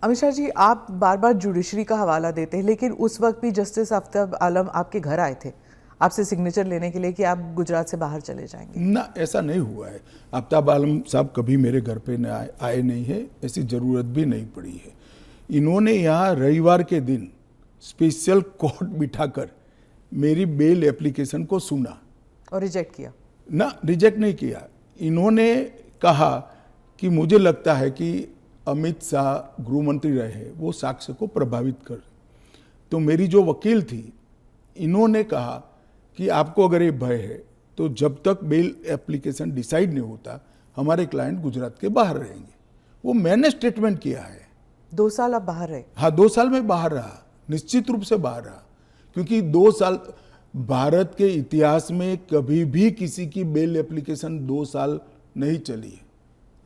अमित शाह जी, आप बार बार जुडिशरी का हवाला देते हैं, लेकिन उस वक्त भी जस्टिस आफ्ताब आलम आपके घर आए थे आपसे सिग्नेचर लेने के लिए कि आप गुजरात से बाहर चले जाएंगे। ना, ऐसा नहीं हुआ है। आफ्ताब आलम साहब कभी मेरे घर पे आए नहीं है, ऐसी ज़रूरत भी नहीं पड़ी है। इन्होंने यहाँ रविवार के दिन स्पेशल कोर्ट बिठाकर मेरी बेल एप्लीकेशन को सुना और रिजेक्ट किया? ना, रिजेक्ट नहीं किया। इन्होंने कहा कि मुझे लगता है कि अमित शाह गृह मंत्री रहे, वो साक्ष्य को प्रभावित कर। तो मेरी जो वकील थी, इन्होंने कहा कि आपको अगर ये भय है तो जब तक बेल एप्लीकेशन डिसाइड नहीं होता हमारे क्लाइंट गुजरात के बाहर रहेंगे। वो मैंने स्टेटमेंट किया है। 2 साल आप बाहर रहे? हाँ, 2 साल में बाहर रहा, निश्चित रूप से बाहर रहा, क्योंकि 2 साल भारत के इतिहास में कभी भी किसी की बेल एप्लीकेशन 2 साल नहीं चली है।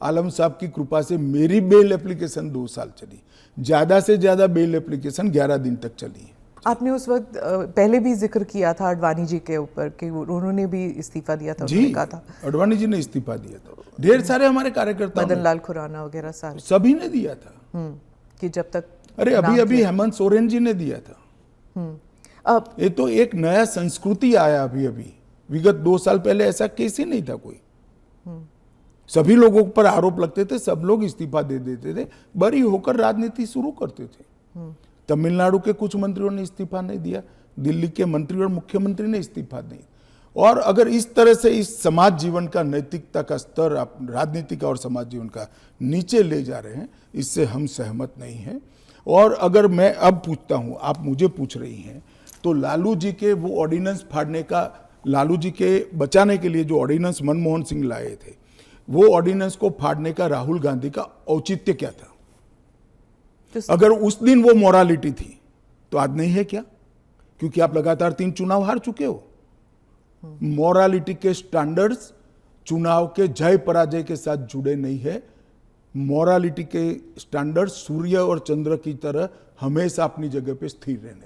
आलम साहब की कृपा से मेरी बेल एप्लीकेशन 2 साल चली, ज्यादा से ज्यादा बेल एप्लीकेशन 11 दिन तक चली है। आपने उस वक्त पहले भी जिक्र किया था अडवाणी जी के ऊपर कि उन्होंने भी इस्तीफा दिया था। जी, कहा था अडवाणी जी ने इस्तीफा दिया था, ढेर सारे हमारे कार्यकर्ता, मदन लाल खुराना वगैरह सारे, सभी ने दिया था। कि जब तक अरे अभी हेमंत सोरेन जी ने दिया था। ये तो एक नया संस्कृति आया अभी विगत 2 साल पहले ऐसा केस ही नहीं था कोई। सभी लोगों पर आरोप लगते थे, सब लोग इस्तीफा दे देते थे, बरी होकर राजनीति शुरू करते थे। तमिलनाडु के कुछ मंत्रियों ने इस्तीफा नहीं दिया, दिल्ली के मंत्री और मुख्यमंत्री ने इस्तीफा नहीं। और अगर इस तरह से इस समाज जीवन का, नैतिकता का स्तर आप राजनीति का और समाज जीवन का नीचे ले जा रहे हैं, इससे हम सहमत नहीं हैं। और अगर मैं अब पूछता हूं, आप मुझे पूछ रही हैं, तो लालू जी के वो ऑर्डिनेंस फाड़ने का, लालू जी के बचाने के लिए जो ऑर्डिनेंस मनमोहन सिंह लाए थे, वो ऑर्डिनेंस को फाड़ने का राहुल गांधी का औचित्य क्या था? अगर उस दिन वो मोरालिटी थी तो आज नहीं है क्या? क्योंकि आप लगातार 3 चुनाव हार चुके हो। मोरालिटी के स्टैंडर्ड्स चुनाव के जय पराजय के साथ जुड़े नहीं है। मोरालिटी के स्टैंडर्ड्स सूर्य और चंद्र की तरह हमेशा अपनी जगह पे स्थिर रहने